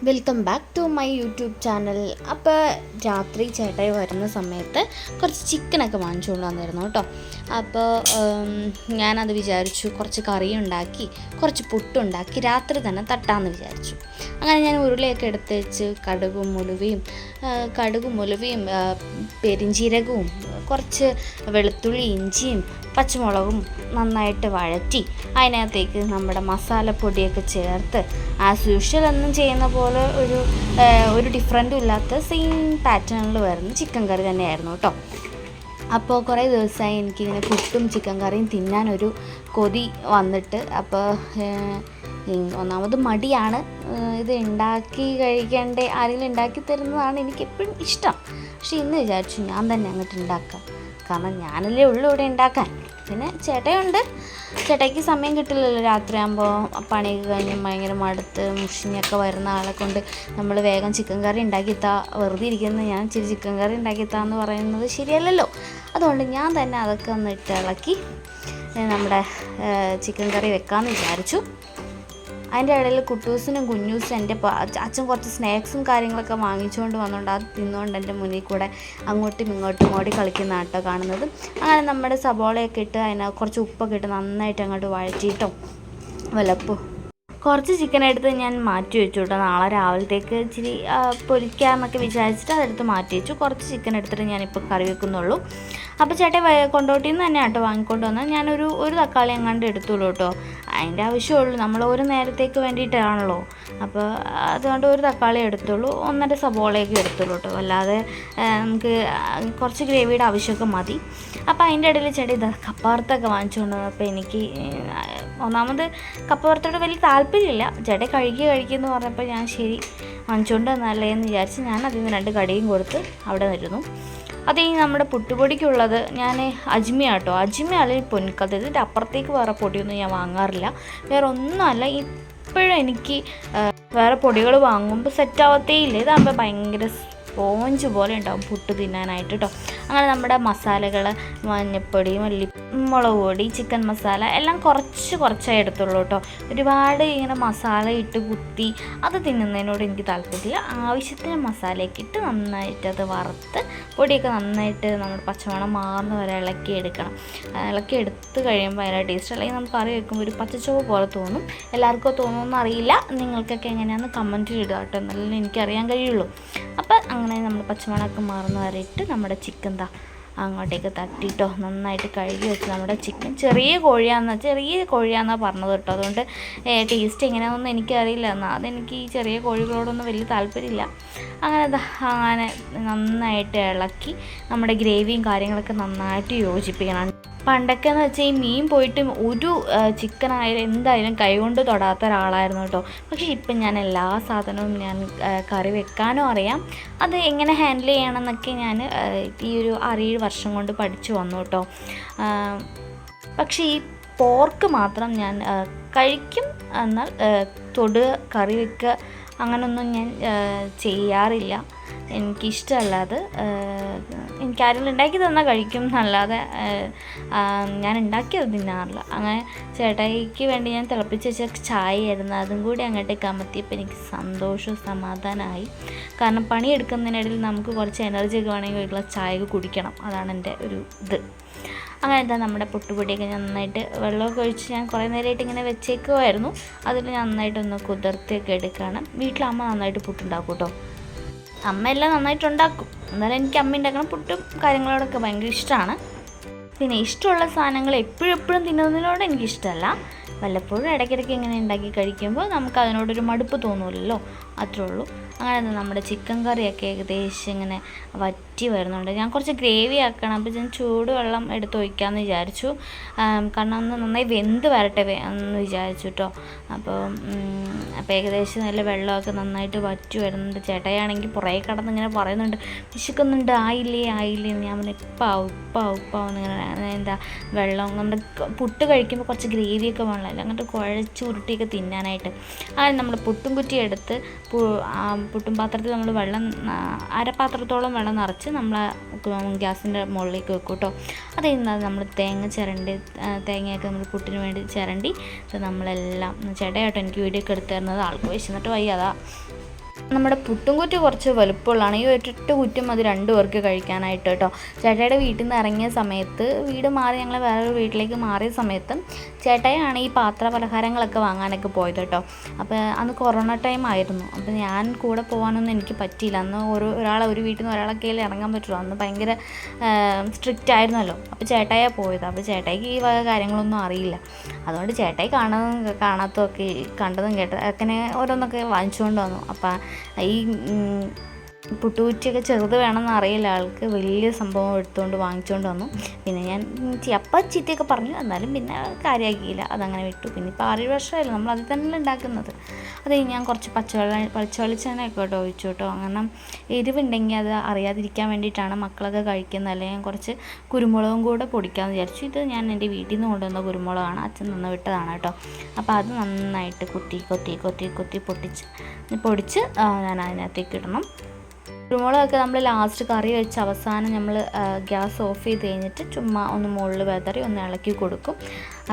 Welcome back to my YouTube channel. അപ്പോൾ രാത്രി ചേട്ടായി വരുന്ന സമയത്ത് കുറച്ച് ചിക്കനൊക്കെ വാങ്ങിച്ചുകൊണ്ട് വന്നിരുന്നു കേട്ടോ. അപ്പോൾ ഞാനത് വിചാരിച്ചു കുറച്ച് കറി ഉണ്ടാക്കി കുറച്ച് പുട്ടുണ്ടാക്കി രാത്രി തന്നെ തട്ടാമെന്ന് വിചാരിച്ചു. അങ്ങനെ ഞാൻ ഉരുളിയൊക്കെ എടുത്ത് വെച്ച് കടുകും ഉലുവയും പെരിഞ്ചീരകവും കുറച്ച് വെളുത്തുള്ളി ഇഞ്ചിയും പച്ചമുളകും നന്നായിട്ട് വഴറ്റി അതിനകത്തേക്ക് നമ്മുടെ മസാലപ്പൊടിയൊക്കെ ചേർത്ത് ആസ് യൂഷ്വൽ എന്നും ചെയ്യുന്ന പോലെ ഒരു ഡിഫറൻറ്റും ഇല്ലാത്ത സെയിം പാറ്റേണിൽ വരുന്ന ചിക്കൻ കറി തന്നെയായിരുന്നു കേട്ടോ. അപ്പോൾ കുറേ ദിവസമായി എനിക്കിങ്ങനെ പുട്ടും ചിക്കൻ കറിയും തിന്നാനൊരു കൊതി വന്നിട്ട്. അപ്പോൾ ഒന്നാമത് മടിയാണ്, ഇത് ഉണ്ടാക്കി കഴിക്കേണ്ട ആരെങ്കിലും ഉണ്ടാക്കി തരുന്നതാണ് എനിക്കെപ്പോഴും ഇഷ്ടം. പക്ഷേ ഇന്ന് വിചാരിച്ചു ഞാൻ തന്നെ അങ്ങോട്ട് ഉണ്ടാക്കാം, കാരണം ഞാനല്ലേ ഉള്ളൂ ഇവിടെ ഉണ്ടാക്കാൻ. പിന്നെ ചേട്ടയുണ്ട്, ചേട്ടയ്ക്ക് സമയം കിട്ടില്ലല്ലോ. രാത്രിയാകുമ്പോൾ പണിയൊക്കെ കഴിഞ്ഞ് ഭയങ്കര മടുത്ത് മുഷിഞ്ഞൊക്കെ വരുന്ന ആളെ കൊണ്ട് നമ്മൾ വേഗം ചിക്കൻ കറി ഉണ്ടാക്കിത്താ, വെറുതെ ഇരിക്കുന്ന ഞാൻ ഇച്ചിരി ചിക്കൻ കറി ഉണ്ടാക്കിത്താന്ന് പറയുന്നത് ശരിയല്ലല്ലോ. അതുകൊണ്ട് ഞാൻ തന്നെ അതൊക്കെ ഒന്ന് ഇളക്കി നമ്മുടെ ചിക്കൻ കറി വെക്കാമെന്ന് വിചാരിച്ചു. അതിൻ്റെ ഇടയിൽ കുട്ടൂസിനും കുഞ്ഞൂസിനും എൻ്റെ അച്ഛൻ കുറച്ച് സ്നാക്സും കാര്യങ്ങളൊക്കെ വാങ്ങിച്ചുകൊണ്ട് വന്നുകൊണ്ട് അത് തിന്നുകൊണ്ട് എൻ്റെ മുന്നിൽ കൂടെ അങ്ങോട്ടും ഇങ്ങോട്ടും ഓടി കളിക്കുന്ന ആട്ടോ കാണുന്നത്. അങ്ങനെ നമ്മുടെ സബോളയൊക്കെ ഇട്ട് അതിന് കുറച്ച് ഉപ്പൊക്കെ ഇട്ട് നന്നായിട്ട് അങ്ങോട്ട് വഴറ്റിയിട്ടോ കുറച്ച് ചിക്കൻ എടുത്ത് ഞാൻ മാറ്റി വെച്ചു കേട്ടോ. നാളെ രാവിലത്തേക്ക് ഇച്ചിരി പൊരിക്കാമെന്നൊക്കെ വിചാരിച്ചിട്ട് അതെടുത്ത് മാറ്റി വെച്ചു. കുറച്ച് ചിക്കൻ എടുത്തിട്ട് ഞാനിപ്പോൾ കറി വെക്കുന്നുള്ളൂ. അപ്പോൾ ചേട്ടൻ കൊണ്ടോട്ടിന്ന് തന്നെ കേട്ടോ വാങ്ങിക്കൊണ്ട് വന്നാൽ ഞാനൊരു തക്കാളി എങ്ങാണ്ട് എടുത്തുള്ളൂ കേട്ടോ. അതിൻ്റെ ആവശ്യമുള്ളൂ, നമ്മൾ ഒരു നേരത്തേക്ക് വേണ്ടിയിട്ടാണല്ലോ. അപ്പോൾ അതുകൊണ്ട് ഒരു തക്കാളി എടുത്തുള്ളൂ, 1.5 സബോളയൊക്കെ എടുത്തുള്ളൂ കേട്ടോ. അല്ലാതെ നമുക്ക് കുറച്ച് ഗ്രേവിയുടെ ആവശ്യമൊക്കെ മതി. അപ്പോൾ അതിൻ്റെ ഇടയിൽ ചേട്ടൻ കപ്പ വറുത്തൊക്കെ വാങ്ങിച്ചുകൊണ്ട് വന്നപ്പോൾ എനിക്ക് ഒന്നാമത് കപ്പ വറുത്തോട് വലിയ താല്പര്യമില്ല. ചേട്ടൻ കഴിക്കുമെന്ന് പറഞ്ഞപ്പോൾ ഞാൻ ശരി വാങ്ങിച്ചുകൊണ്ട് വന്നല്ലേ എന്ന് വിചാരിച്ച് ഞാൻ അതിൽ നിന്ന് 2 കടിയും കൊടുത്ത് അവിടെ നിന്നിരുന്നു. അത് ഈ നമ്മുടെ പുട്ടുപൊടിക്കുള്ളത് ഞാൻ അജ്മി അല്ലെങ്കിൽ പൊൻകൽ, ഇതിൻ്റെ അപ്പുറത്തേക്ക് വേറെ പൊടിയൊന്നും ഞാൻ വാങ്ങാറില്ല. വേറെ ഒന്നുമല്ല, ഇപ്പോഴും എനിക്ക് വേറെ പൊടികൾ വാങ്ങുമ്പോൾ സെറ്റാവത്തേ ഇല്ല. ഇതാകുമ്പോൾ ഭയങ്കര സ്പോഞ്ച് പോലെ ഉണ്ടാവും പുട്ട് തിന്നാനായിട്ട് കേട്ടോ. അങ്ങനെ നമ്മുടെ മസാലകൾ മഞ്ഞൾപ്പൊടി, മുളക് പൊടി, ചിക്കൻ മസാല എല്ലാം കുറച്ചായി എടുത്തുള്ളൂ കേട്ടോ. ഒരുപാട് ഇങ്ങനെ മസാല ഇട്ട് കുത്തി അത് തിന്നുന്നതിനോട് എനിക്ക് താല്പര്യമില്ല. ആവശ്യത്തിന് മസാലയൊക്കെ ഇട്ട് നന്നായിട്ട് അത് വറുത്ത് പൊടിയൊക്കെ നന്നായിട്ട് നമ്മുടെ പച്ചമണം മാറുന്ന വരെ ഇളക്കി എടുത്ത് കഴിയുമ്പോൾ അതിൻ്റെ ടേസ്റ്റ്, അല്ലെങ്കിൽ നമുക്ക് കറി വെക്കുമ്പോൾ ഒരു പച്ചച്ചോവ് പോലെ തോന്നും. എല്ലാവർക്കും തോന്നുമെന്ന് അറിയില്ല, നിങ്ങൾക്കൊക്കെ എങ്ങനെയാണെന്ന് കമൻറ്റിൽ ഇടുക കേട്ടോ, എന്നാലും എനിക്കറിയാൻ കഴിയുള്ളൂ. അപ്പം അങ്ങനെ നമ്മൾ പച്ചമണമൊക്കെ മാറുന്ന വരെ ഇട്ട് നമ്മുടെ ചിക്കൻ അങ്ങോട്ടേക്ക് തട്ടിയിട്ടോ നന്നായിട്ട് കഴുകി വെച്ച് നമ്മുടെ ചിക്കൻ ചെറിയ കോഴിയാണെന്നാണ് പറഞ്ഞത് കേട്ടോ. അതുകൊണ്ട് ടേസ്റ്റ് എങ്ങനെയാണെന്നൊന്നും എനിക്കറിയില്ല. എന്നാൽ അതെനിക്ക് ഈ ചെറിയ കോഴികളോടൊന്നും വലിയ താല്പര്യമില്ല. അങ്ങനെ നന്നായിട്ട് ഇളക്കി നമ്മുടെ ഗ്രേവിയും കാര്യങ്ങളൊക്കെ നന്നായിട്ട് യോജിപ്പിക്കണം. പണ്ടൊക്കെ എന്ന് വെച്ചാൽ ഈ മീൻ പോയിട്ട് ഒരു ചിക്കനായാലും എന്തായാലും കൈകൊണ്ട് തൊടാത്ത ഒരാളായിരുന്നു കേട്ടോ. പക്ഷേ ഇപ്പം ഞാൻ എല്ലാ സാധനവും ഞാൻ കറി വെക്കാനും അറിയാം, അത് എങ്ങനെ ഹാൻഡിൽ ചെയ്യണമെന്നൊക്കെ ഞാൻ ഈ ഒരു 6-7 വർഷം കൊണ്ട് പഠിച്ചു വന്നു കേട്ടോ. പക്ഷേ ഈ പോർക്ക് മാത്രം ഞാൻ കഴിക്കും, എന്നാൽ കറി വെക്കുക അങ്ങനൊന്നും ഞാൻ ചെയ്യാറില്ല. എനിക്കിഷ്ടമല്ല അത്. എനിക്കാരെങ്കിലും ഉണ്ടാക്കി തന്നാൽ കഴിക്കും എന്നല്ലാതെ ഞാൻ ഉണ്ടാക്കിയത് തിന്നാറില്ല. അങ്ങനെ ചേട്ടായിക്ക് വേണ്ടി ഞാൻ തിളപ്പിച്ച് വെച്ച ചായയായിരുന്നു, അതും കൂടി അങ്ങോട്ടേക്ക് അമർത്തിയപ്പോൾ എനിക്ക് സന്തോഷവും സമാധാനമായി. കാരണം പണിയെടുക്കുന്നതിനിടയിൽ നമുക്ക് കുറച്ച് എനർജി ഒക്കെ വേണമെങ്കിൽ ചായ കുടിക്കണം, അതാണ് എൻ്റെ ഒരു ഇത്. അങ്ങനെ നമ്മുടെ പുട്ടുപൊടിയൊക്കെ നന്നായിട്ട് വെള്ളമൊക്കെ ഒഴിച്ച് ഞാൻ കുറേ നേരമായിട്ട് ഇങ്ങനെ വെച്ചേക്കുമായിരുന്നു. അതിൽ നന്നായിട്ടൊന്ന് കുതിർത്തിയൊക്കെ എടുക്കുകയാണ്. വീട്ടിലമ്മ നന്നായിട്ട് പുട്ടുണ്ടാക്കും കേട്ടോ. അമ്മ എല്ലാം നന്നായിട്ടുണ്ടാക്കും, എന്നാലും എനിക്ക് അമ്മ ഉണ്ടാക്കണം പുട്ടും കാര്യങ്ങളോടൊക്കെ ഭയങ്കര ഇഷ്ടമാണ്. പിന്നെ ഇഷ്ടമുള്ള സാധനങ്ങൾ എപ്പോഴും തിന്നുന്നതിനോട് എനിക്കിഷ്ടമല്ല. വല്ലപ്പോഴും ഇടയ്ക്കിടയ്ക്ക് ഇങ്ങനെ ഉണ്ടാക്കി കഴിക്കുമ്പോൾ നമുക്ക് അതിനോടൊരു മടുപ്പ് തോന്നുമല്ലോ, അത്രേ ഉള്ളൂ. അങ്ങനെ നമ്മുടെ ചിക്കൻ കറിയൊക്കെ ഏകദേശം ഇങ്ങനെ വറ്റി വരുന്നുണ്ട്. ഞാൻ കുറച്ച് ഗ്രേവി ആക്കണം, അപ്പോൾ ഞാൻ ചൂടുവെള്ളം എടുത്ത് ഒഴിക്കാമെന്ന് വിചാരിച്ചു. കാരണം ഒന്ന് നന്നായി വെന്ത് വരട്ടെ എന്ന് വിചാരിച്ചു കേട്ടോ. അപ്പോൾ ഏകദേശം നല്ല വെള്ളമൊക്കെ നന്നായിട്ട് വറ്റി വരുന്നുണ്ട്. ചേട്ടായാണെങ്കിൽ പുറകെ കിടന്ന് ഇങ്ങനെ പറയുന്നുണ്ട്, വിശക്കുന്നുണ്ട്, ആയില്ലേ. ഞാൻ പറഞ്ഞു ഉപ്പാവും ഇങ്ങനെ എന്താ വെള്ളം. നമ്മുടെ പുട്ട് കഴിക്കുമ്പോൾ കുറച്ച് ഗ്രേവിയൊക്കെ വേണമല്ലോ, അങ്ങോട്ട് കുഴച്ച് ഉരുട്ടിയൊക്കെ തിന്നാനായിട്ട്. അങ്ങനെ നമ്മൾ പുട്ടും കുറ്റി എടുത്ത് പുട്ടും പാത്രത്തിൽ നമ്മൾ വെള്ളം അരപ്പാത്രത്തോളം വെള്ളം നിറച്ച് നമ്മൾ ഗ്യാസിൻ്റെ മുകളിലേക്ക് വെക്കും കേട്ടോ. അത് കഴിഞ്ഞാൽ നമ്മൾ തേങ്ങയൊക്കെ നമ്മൾ പുട്ടിന് വേണ്ടി ചിരണ്ടി നമ്മളെല്ലാം ചേട്ടയാട്ടോ എനിക്ക് വീഡിയോ ഒക്കെ എടുത്തു തരുന്നത്. ആൾക്ക് വിശന്നിട്ട് വയ്യ, അതാ നമ്മുടെ പുട്ടും കുറ്റി കുറച്ച് വലുപ്പമുള്ളതാണ്. ഈ ഒറ്റ കുറ്റും അത് 2 പേർക്ക് കഴിക്കാനായിട്ട് കേട്ടോ. ചേട്ടായിയുടെ വീട്ടിൽ നിന്ന് ഇറങ്ങിയ സമയത്ത്, വീട് മാറി ഞങ്ങൾ വേറൊരു വീട്ടിലേക്ക് മാറിയ സമയത്ത് ചേട്ടായിയാണ് ഈ പാത്ര പലഹാരങ്ങളൊക്കെ വാങ്ങാനൊക്കെ പോയത് കേട്ടോ. അപ്പോൾ അന്ന് കൊറോണ ടൈം ആയിരുന്നു. അപ്പോൾ ഞാൻ കൂടെ പോകാനൊന്നും എനിക്ക് പറ്റിയില്ല. അന്ന് ഒരു വീട്ടിൽ നിന്ന് ഒരാളൊക്കെ ഇറങ്ങാൻ പറ്റുള്ളൂ. അന്ന് ഭയങ്കര സ്ട്രിക്റ്റ് ആയിരുന്നല്ലോ. അപ്പോൾ ചേട്ടായിയാണ് പോയത്. അപ്പോൾ ചേട്ടായിക്ക് ഈ വക കാര്യങ്ങളൊന്നും അറിയില്ല. അതുകൊണ്ട് ചേട്ടായി കാണാത്തതൊക്കെ കണ്ടതും കേട്ടത് അങ്ങനെ ഓരോന്നൊക്കെ വാങ്ങിച്ചുകൊണ്ട് വന്നു. അപ്പം ഈ പുട്ടുകുറ്റിയൊക്കെ ചെറുത് വേണമെന്ന് അറിയില്ല ആൾക്ക്. വലിയ സംഭവം എടുത്തുകൊണ്ട് വാങ്ങിച്ചുകൊണ്ട് വന്നു. പിന്നെ ഞാൻ ചീത്തയൊക്കെ പറഞ്ഞു. എന്നാലും പിന്നെ കാര്യമാക്കിയില്ല, അതങ്ങനെ വിട്ടു. പിന്നെ ഇപ്പോൾ 6 വർഷമായില്ല നമ്മൾ അതിൽ തന്നെ ഉണ്ടാക്കുന്നത്. അത് ഞാൻ കുറച്ച് പച്ചവെളിച്ചെണ്ണയൊക്കെ കേട്ടോ ഒഴിച്ചു കേട്ടോ. അങ്ങനെ എരിവുണ്ടെങ്കിൽ അത് അറിയാതിരിക്കാൻ വേണ്ടിയിട്ടാണ് മക്കളൊക്കെ കഴിക്കുന്നത്. അല്ലെങ്കിൽ ഞാൻ കുറച്ച് കുരുമുളകും കൂടെ പൊടിക്കാമെന്ന് വിചാരിച്ചു. ഇത് ഞാൻ എൻ്റെ വീട്ടിൽ നിന്ന് കൊണ്ടുവന്ന കുരുമുളകാണ്, അച്ഛൻ നിന്ന് വിട്ടതാണ് കേട്ടോ. അപ്പോൾ അത് നന്നായിട്ട് കൊത്തി പൊടിച്ച് ഞാൻ അതിനകത്തേക്ക് ഇടണം. കുരുമുളകൊക്കെ നമ്മൾ ലാസ്റ്റ് കറി വെച്ച് അവസാനം നമ്മൾ ഗ്യാസ് ഓഫ് ചെയ്ത് കഴിഞ്ഞിട്ട് ചുമ്മാ ഒന്ന് മുകളിൽ വെതറി ഒന്ന് ഇളക്കി കൊടുക്കും.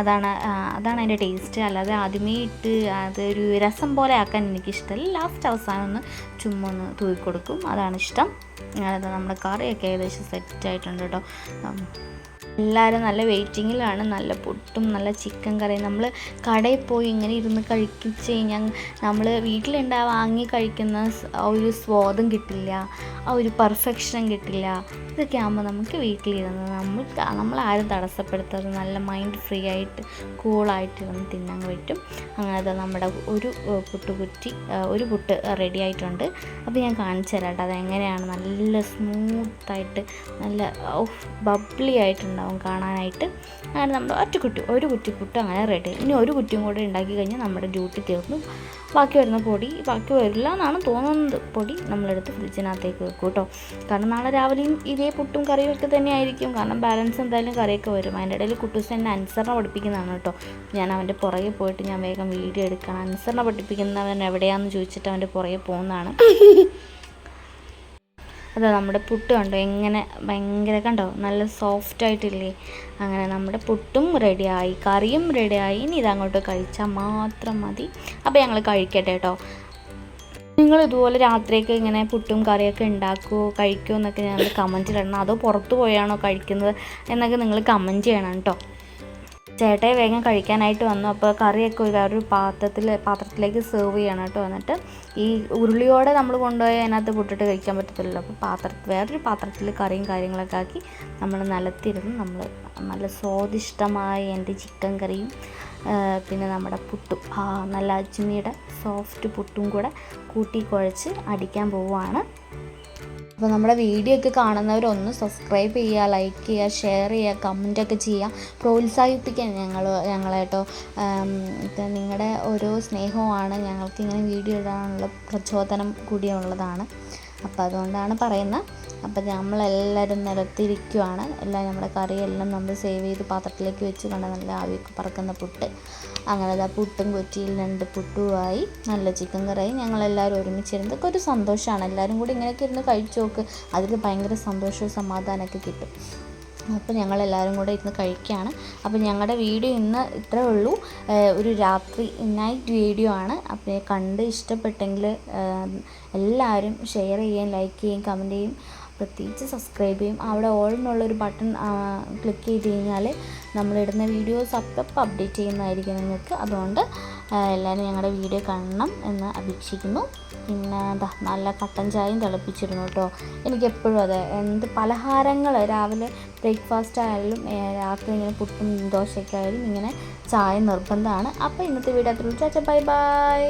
അതാണ് അതിൻ്റെ ടേസ്റ്റ്. അല്ലാതെ ആദ്യമേ ഇട്ട് അതൊരു രസം പോലെ ആക്കാൻ എനിക്കിഷ്ടമല്ല. ലാസ്റ്റ് അവസാനം ഒന്ന് ചുമ്മാ ഒന്ന് തൂക്കി കൊടുക്കും, അതാണ് ഇഷ്ടം. അതായത് നമ്മുടെ കറിയൊക്കെ ഏകദേശം സെറ്റായിട്ടുണ്ട് കേട്ടോ. എല്ലാവരും നല്ല വെയിറ്റിങ്ങിലാണ്. നല്ല പുട്ടും നല്ല ചിക്കൻ കറിയും. നമ്മൾ കടയിൽ പോയി ഇങ്ങനെ ഇരുന്ന് കഴിച്ച് കഴിഞ്ഞാൽ നമ്മൾ വാങ്ങി കഴിക്കുന്ന ആ ഒരു സ്വാദും കിട്ടില്ല, ആ ഒരു പെർഫെക്ഷനും കിട്ടില്ല. ഇതൊക്കെ ആകുമ്പോൾ നമുക്ക് വീട്ടിലിരുന്ന് നമ്മളാരും തടസ്സപ്പെടുത്താതെ നല്ല മൈൻഡ് ഫ്രീ ആയിട്ട് കൂളായിട്ട് ഇരുന്ന് തിന്നാൻ പറ്റും. അങ്ങനെ നമ്മുടെ ഒരു പുട്ട് റെഡി ആയിട്ടുണ്ട്. അപ്പോൾ ഞാൻ കാണിച്ചു തരാം കേട്ടോ അതെങ്ങനെയാണ്. നല്ല സ്മൂത്തായിട്ട് നല്ല ബബ്ലി ആയിട്ടുണ്ടാവും കാണാനായിട്ട്. അങ്ങനെ നമ്മൾ ഒരു കുറ്റി പുട്ട് അങ്ങനെ റെഡി. ഇനി ഒരു കുറ്റിയും കൂടെ ഉണ്ടാക്കി കഴിഞ്ഞാൽ നമ്മുടെ ഡ്യൂട്ടി തീർന്നു. ബാക്കി വരില്ല എന്നാണ് തോന്നുന്നത്. പൊടി നമ്മളെടുത്ത് ഫ്രിഡ്ജിനകത്തേക്ക് വെക്കും കേട്ടോ. കാരണം നാളെ രാവിലെയും ഇതേ പുട്ടും കറിയും ഒക്കെ തന്നെ ആയിരിക്കും. കാരണം ബാലൻസ് എന്തായാലും കറിയൊക്കെ വരും. അതിൻ്റെ ഇടയിൽ കുട്ടൂസ് എന്നെ അനുസരണ പഠിപ്പിക്കുന്നതാണ് കേട്ടോ. ഞാൻ അവൻ്റെ പുറകെ പോയിട്ട് ഞാൻ വേഗം വീഡിയോ എടുക്കണം. അനുസരണ പഠിപ്പിക്കുന്നവൻ എവിടെയാണെന്ന് ചോദിച്ചിട്ട് അവൻ്റെ പുറകെ പോകുന്നതാണ്. അത് നമ്മുടെ പുട്ട് കണ്ടോ എങ്ങനെ ഭയങ്കര കണ്ടോ നല്ല സോഫ്റ്റായിട്ടില്ലേ. അങ്ങനെ നമ്മുടെ പുട്ടും റെഡിയായി, കറിയും റെഡിയായി. ഇനി ഇതങ്ങോട്ട് കഴിച്ചാൽ മാത്രം മതി. അപ്പോൾ ഞങ്ങൾ കഴിക്കട്ടെ കേട്ടോ. നിങ്ങൾ ഇതുപോലെ രാത്രിയൊക്കെ ഇങ്ങനെ പുട്ടും കറിയൊക്കെ ഉണ്ടാക്കുമോ കഴിക്കുമോ എന്നൊക്കെ ഞങ്ങൾ കമൻറ്റിലിടണം. അതോ പുറത്ത് പോയാണോ കഴിക്കുന്നത് എന്നൊക്കെ നിങ്ങൾ കമൻറ്റ് ചെയ്യണം കേട്ടോ. ചേട്ടായി വേഗം കഴിക്കാനായിട്ട് വന്നു. അപ്പോൾ കറിയൊക്കെ വേറൊരു പാത്രത്തിലേക്ക് സെർവ് ചെയ്യണം കേട്ടോ. എന്നിട്ട് ഈ ഉരുളിയോടെ നമ്മൾ കൊണ്ടുപോയി അതിനകത്ത് പുട്ടിട്ട് കഴിക്കാൻ പറ്റത്തില്ലല്ലോ. അപ്പോൾ വേറൊരു പാത്രത്തിൽ കറിയും കാര്യങ്ങളൊക്കെ ആക്കി നമ്മൾ നിലത്തിരുന്ന് നമ്മൾ നല്ല സ്വാദിഷ്ടമായ എൻ്റെ ചിക്കൻ കറിയും പിന്നെ നമ്മുടെ പുട്ടും നല്ല അജ്മിയുടെ സോഫ്റ്റ് പുട്ടും കൂടെ കൂട്ടി കുഴച്ച് അടിക്കാൻ പോവുകയാണ്. അപ്പോൾ നമ്മുടെ വീഡിയോ ഒക്കെ കാണുന്നവരൊന്ന് സബ്സ്ക്രൈബ് ചെയ്യുക, ലൈക്ക് ചെയ്യുക, ഷെയർ ചെയ്യുക, കമൻറ്റൊക്കെ ചെയ്യുക, പ്രോത്സാഹിപ്പിക്കാൻ ഞങ്ങളെ കേട്ടോ. നിങ്ങളുടെ ഓരോ സ്നേഹവുമാണ് ഞങ്ങൾക്ക് ഇങ്ങനെ വീഡിയോ ഇടാനുള്ള പ്രചോദനം കൂടിയുള്ളതാണ്. അപ്പോൾ അതുകൊണ്ടാണ് പറയുന്നത്. അപ്പോൾ നമ്മളെല്ലാവരും നിലത്തിരിക്കുവാണ്. നമ്മുടെ കറിയെല്ലാം നമ്മൾ സേവ് ചെയ്ത് പാത്രത്തിലേക്ക് വെച്ച് കണ്ട നല്ല ആവിയൊക്കെ പറക്കുന്ന പുട്ട്. അങ്ങനെ പുട്ടും കൊച്ചിയിൽ 2 പുട്ടുമായി നല്ല ചിക്കൻ കറിയായി. ഞങ്ങളെല്ലാവരും ഒരുമിച്ചിരുന്ന് ഇതൊക്കെ ഒരു സന്തോഷമാണ്. എല്ലാവരും കൂടി ഇങ്ങനെയൊക്കെ ഇരുന്ന് കഴിച്ചു നോക്ക്, അതിൽ ഭയങ്കര സന്തോഷവും സമാധാനമൊക്കെ കിട്ടും. അപ്പോൾ ഞങ്ങളെല്ലാവരും കൂടെ ഇരുന്ന് കഴിക്കുകയാണ്. അപ്പോൾ ഞങ്ങളുടെ വീഡിയോ ഇന്ന് ഇത്രേ ഉള്ളൂ. ഒരു നൈറ്റ് വീഡിയോ ആണ്. അപ്പോൾ കണ്ട് ഇഷ്ടപ്പെട്ടെങ്കിൽ എല്ലാവരും ഷെയർ ചെയ്യുകയും ലൈക്ക് ചെയ്യുകയും കമൻറ്റ് ചെയ്യും, പ്രത്യേകിച്ച് സബ്സ്ക്രൈബ് ചെയ്യും. അവിടെ ഓൾ എന്നുള്ളൊരു ബട്ടൺ ക്ലിക്ക് ചെയ്ത് കഴിഞ്ഞാൽ നമ്മളിടുന്ന വീഡിയോസ് അപ്പം അപ്ഡേറ്റ് ചെയ്യുന്നതായിരിക്കും നിങ്ങൾക്ക്. അതുകൊണ്ട് എല്ലാവരും ഞങ്ങളുടെ വീഡിയോ കാണണം എന്ന് അപേക്ഷിക്കുന്നു. പിന്നെ നല്ല കട്ടൻ ചായയും തിളപ്പിച്ചിരുന്നു കേട്ടോ. എനിക്കെപ്പോഴും അതെ എന്ത് പലഹാരങ്ങൾ രാവിലെ ബ്രേക്ക്ഫാസ്റ്റ് ആയാലും രാത്രി ഇങ്ങനെ പുട്ടും ദോശയൊക്കെ ആയാലും ഇങ്ങനെ ചായ നിർബന്ധമാണ്. അപ്പോൾ ഇന്നത്തെ വീഡിയോ അത്രയുള്ളൂ. Bye bye.